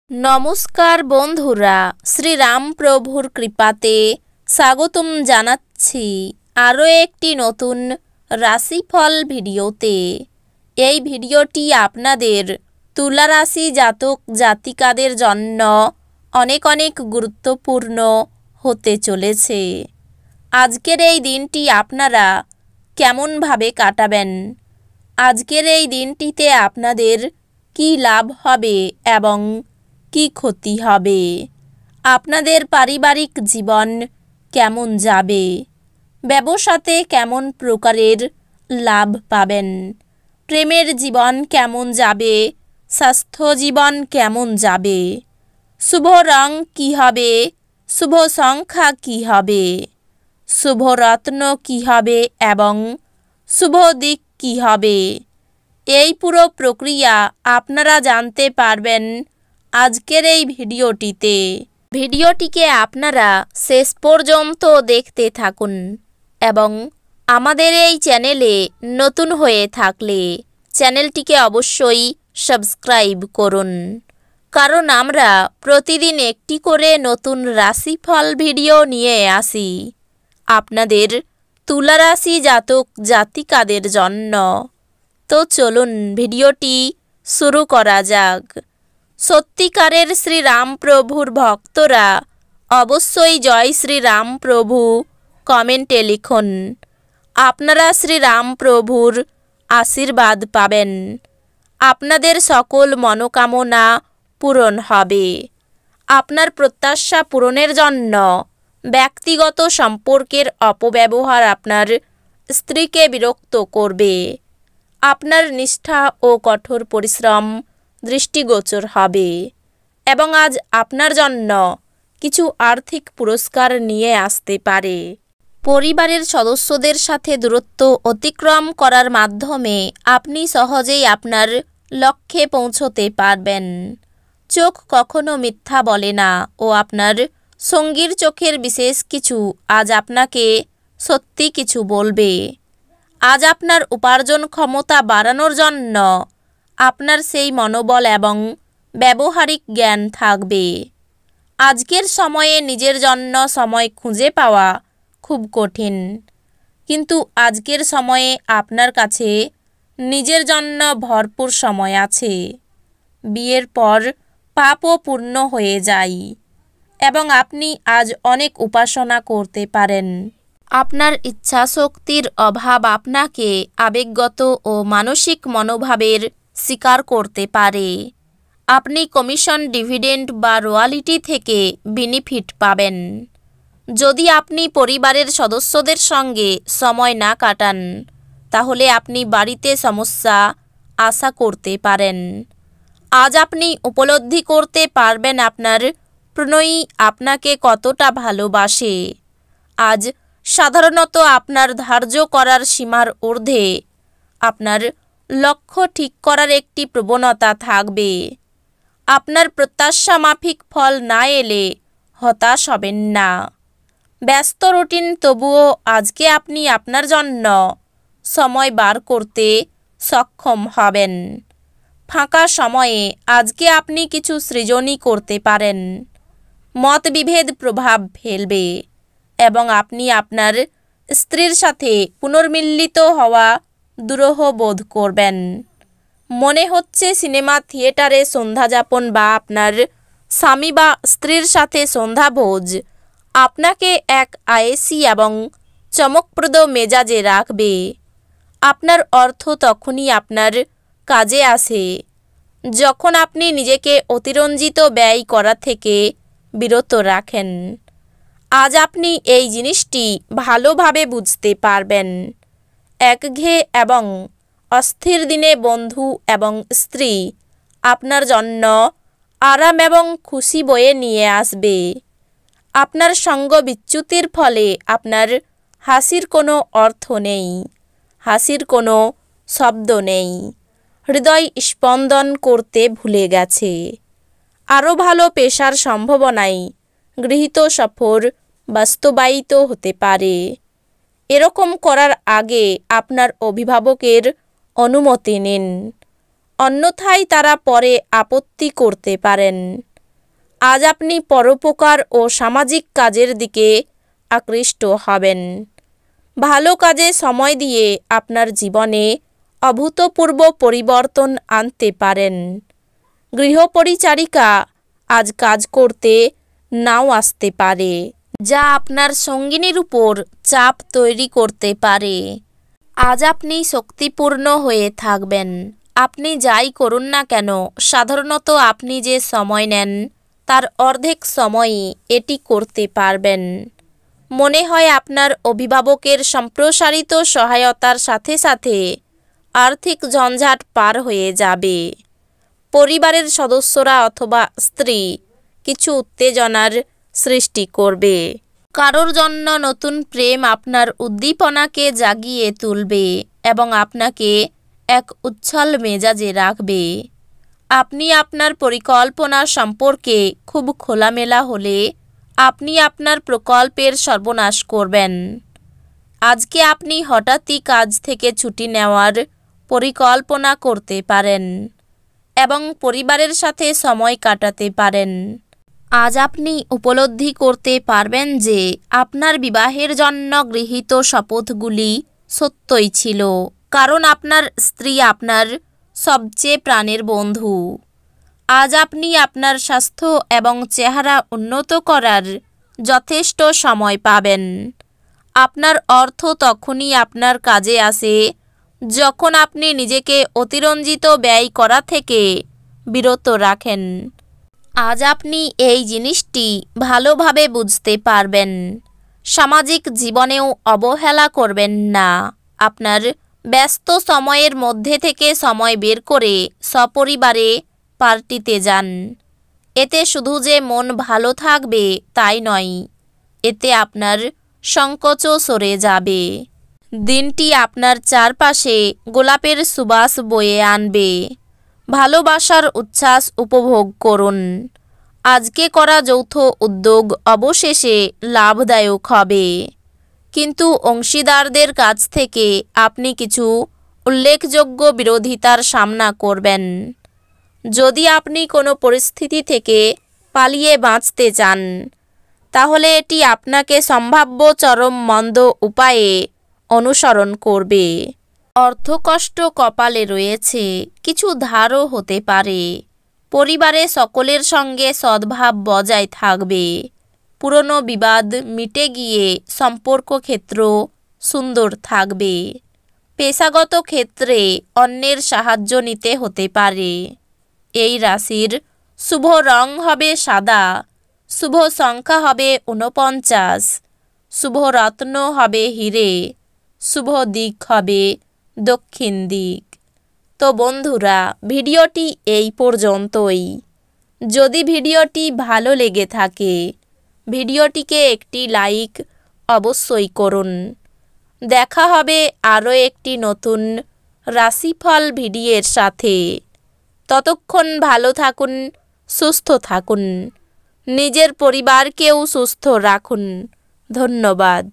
নমস্কার বন্ধুরা, শ্রীরাম প্রভুর কৃপাতে স্বাগতম জানাচ্ছি আরও একটি নতুন রাশিফল ভিডিওতে। এই ভিডিওটি আপনাদের তুলা রাশি জাতক জাতিকাদের জন্য অনেক অনেক গুরুত্বপূর্ণ হতে চলেছে। আজকের এই দিনটি আপনারা কেমনভাবে কাটাবেন, আজকের এই দিনটিতে আপনাদের কী লাভ হবে এবং কি ক্ষতি হবে, আপনাদের পারিবারিক জীবন কেমন যাবে, ব্যবসাতে কেমন প্রকারের লাভ পাবেন, প্রেমের জীবন কেমন যাবে, স্বাস্থ্য জীবন কেমন যাবে, শুভ রং কী হবে, শুভ সংখ্যা কী হবে, শুভ রত্ন কী হবে এবং শুভ দিক কী হবে, এই পুরো প্রক্রিয়া আপনারা জানতে পারবেন আজকের এই ভিডিওটিতে। ভিডিওটিকে আপনারা শেষ পর্যন্ত দেখতে থাকুন এবং আমাদের এই চ্যানেলে নতুন হয়ে থাকলে চ্যানেলটিকে অবশ্যই সাবস্ক্রাইব করুন, কারণ আমরা প্রতিদিন একটি করে নতুন রাশিফল ভিডিও নিয়ে আসি আপনাদের তুলা রাশি জাতক জাতিকাদের জন্য। তো চলুন ভিডিওটি শুরু করা যাক। সত্যিকারের শ্রীরাম প্রভুর ভক্তরা অবশ্যই জয় শ্রীরাম প্রভু কমেন্টে লিখুন। আপনারা শ্রীরাম প্রভুর আশীর্বাদ পাবেন, আপনাদের সকল মনোকামনা পূরণ হবে। আপনার প্রত্যাশা পূরণের জন্য ব্যক্তিগত সম্পর্কের অপব্যবহার আপনার স্ত্রীকে বিরক্ত করবে। আপনার নিষ্ঠা ও কঠোর পরিশ্রম দৃষ্টিগোচর হবে এবং আজ আপনার জন্য কিছু আর্থিক পুরস্কার নিয়ে আসতে পারে। পরিবারের সদস্যদের সাথে দূরত্ব অতিক্রম করার মাধ্যমে আপনি সহজেই আপনার লক্ষ্যে পৌঁছতে পারবেন। চোখ কখনো মিথ্যা বলে না ও আপনার সঙ্গীর চোখের বিশেষ কিছু আজ আপনাকে সত্যি কিছু বলবে। আজ আপনার উপার্জন ক্ষমতা বাড়ানোর জন্য আপনার সেই মনোবল এবং ব্যবহারিক জ্ঞান থাকবে। আজকের সময়ে নিজের জন্য সময় খুঁজে পাওয়া খুব কঠিন, কিন্তু আজকের সময়ে আপনার কাছে নিজের জন্য ভরপুর সময় আছে। বিয়ের পর পাপও পূর্ণ হয়ে যায় এবং আপনি আজ অনেক উপাসনা করতে পারেন। আপনার ইচ্ছাশক্তির অভাব আপনাকে আবেগগত ও মানসিক মনোভাবের শিকার করতে পারে। আপনি কমিশন, ডিভিডেন্ড বা রয়্যালটি থেকে বেনিফিট পাবেন। যদি আপনি পরিবারের সদস্যদের সঙ্গে সময় না কাটান, তাহলে আপনি বাড়িতে সমস্যা আশা করতে পারেন। আজ আপনি উপলব্ধি করতে পারবেন আপনার প্রণয়ী আপনাকে কতটা ভালোবাসে। আজ সাধারণত আপনার ধার্য করার সীমার ঊর্ধ্বে আপনার লক্ষ্য ঠিক করার একটি প্রবণতা থাকবে। আপনার প্রত্যাশা মাফিক ফল না এলে হতাশ হবেন না। ব্যস্ত রুটিন, তবুও আজকে আপনি আপনার জন্য সময় বার করতে সক্ষম হবেন। ফাঁকা সময়ে আজকে আপনি কিছু সৃজনী করতে পারেন। মতবিভেদ প্রভাব ফেলবে এবং আপনি আপনার স্ত্রীর সাথে পুনর্মিলিত হওয়া দুরূহ বোধ করবেন। মনে হচ্ছে সিনেমা থিয়েটারে সন্ধ্যাযাপন বা আপনার স্বামী বা স্ত্রীর সাথে সন্ধ্যাভোজ আপনাকে এক আয়েসি এবং চমকপ্রদ মেজাজে রাখবে। আপনার অর্থ তখনই আপনার কাজে আসে যখন আপনি নিজেকে অতিরঞ্জিত ব্যয় করা থেকে বিরত রাখেন। আজ আপনি এই জিনিসটি ভালোভাবে বুঝতে পারবেন। একঘেয়ে এবং অস্থির দিনে বন্ধু এবং স্ত্রী আপনার জন্য আরাম এবং খুশি বয়ে নিয়ে আসবে। আপনার সঙ্গ বিচ্যুতির ফলে আপনার হাসির কোনো অর্থ নেই, হাসির কোনো শব্দ নেই, হৃদয় স্পন্দন করতে ভুলে গেছে। আরও ভালো পেশার সম্ভাবনায় গৃহীত সফর বাস্তবায়িত হতে পারে। এরকম করার আগে আপনার অভিভাবকের অনুমতি নিন, অন্যথায় তারা পরে আপত্তি করতে পারেন। আজ আপনি পরোপকার ও সামাজিক কাজের দিকে আকৃষ্ট হবেন। ভালো কাজে সময় দিয়ে আপনার জীবনে অভূতপূর্ব পরিবর্তন আনতে পারেন। গৃহপরিচারিকা আজ কাজ করতে নাও আসতে পারে, যা আপনার সঙ্গিনীর উপর চাপ তৈরি করতে পারে। আজ আপনি শক্তিপূর্ণ হয়ে থাকবেন। আপনি যাই করুন না কেন, সাধারণত আপনি যে সময় নেন তার অর্ধেক সময়ই এটি করতে পারবেন। মনে হয় আপনার অভিভাবকের সম্প্রসারিত সহায়তার সাথে সাথে আর্থিক ঝঞ্ঝাট পার হয়ে যাবে। পরিবারের সদস্যরা অথবা স্ত্রী কিছু উত্তেজনার সৃষ্টি করবে। কারোর জন্য নতুন প্রেম আপনার উদ্দীপনাকে জাগিয়ে তুলবে এবং আপনাকে এক উচ্ছল মেজাজে রাখবে। আপনি আপনার পরিকল্পনা সম্পর্কে খুব খোলামেলা হলে আপনি আপনার প্রকল্পের সর্বনাশ করবেন। আজকে আপনি হঠাৎই কাজ থেকে ছুটি নেওয়ার পরিকল্পনা করতে পারেন এবং পরিবারের সাথে সময় কাটাতে পারেন। আজ আপনি উপলব্ধি করতে পারবেন যে আপনার বিবাহের জন্য গৃহীত শপথগুলি সত্যই ছিল, কারণ আপনার স্ত্রী আপনার সবচেয়ে প্রাণের বন্ধু। আজ আপনি আপনার স্বাস্থ্য এবং চেহারা উন্নত করার যথেষ্ট সময় পাবেন। আপনার অর্থ তখনই আপনার কাজে আসে যখন আপনি নিজেকে অতিরঞ্জিত ব্যয় করা থেকে বিরত রাখেন। আজ আপনি এই জিনিসটি ভালোভাবে বুঝতে পারবেন। সামাজিক জীবনেও অবহেলা করবেন না। আপনার ব্যস্ত সময়ের মধ্যে থেকে সময় বের করে সপরিবারে পার্টিতে যান। এতে শুধু যে মন ভালো থাকবে তাই নয়, এতে আপনার সংকোচও সরে যাবে। দিনটি আপনার চারপাশে গোলাপের সুবাস বয়ে আনবে। ভালোবাসার উচ্ছ্বাস উপভোগ করুন। আজকে করা যৌথ উদ্যোগ অবশেষে লাভদায়ক হবে, কিন্তু অংশীদারদের কাছ থেকে আপনি কিছু উল্লেখযোগ্য বিরোধিতার সামনা করবেন। যদি আপনি কোনো পরিস্থিতি থেকে পালিয়ে বাঁচতে চান, তাহলে এটি আপনাকে সম্ভাব্য চরম মন্দ উপায়ে অনুসরণ করবে। অর্থকষ্ট কপালে রয়েছে, কিছু ধারও হতে পারে। পরিবারে সকলের সঙ্গে সদ্ভাব বজায় থাকবে। পুরনো বিবাদ মিটে গিয়ে সম্পর্ক ক্ষেত্র সুন্দর থাকবে। পেশাগত ক্ষেত্রে অন্যের সাহায্য নিতে হতে পারে। এই রাশির শুভ রং হবে সাদা, শুভ সংখ্যা হবে 49, শুভ রত্ন হবে হিরে, শুভ দিক হবে দক্ষিণ দিক। তো বন্ধুরা, ভিডিওটি এই পর্যন্তই। যদি ভিডিওটি ভালো লেগে থাকে, ভিডিওটিকে একটি লাইক অবশ্যই করুন। দেখা হবে আরও একটি নতুন রাশিফল ভিডিওর সাথে। ততক্ষণ ভালো থাকুন, সুস্থ থাকুন, নিজের পরিবারকেও সুস্থ রাখুন। ধন্যবাদ।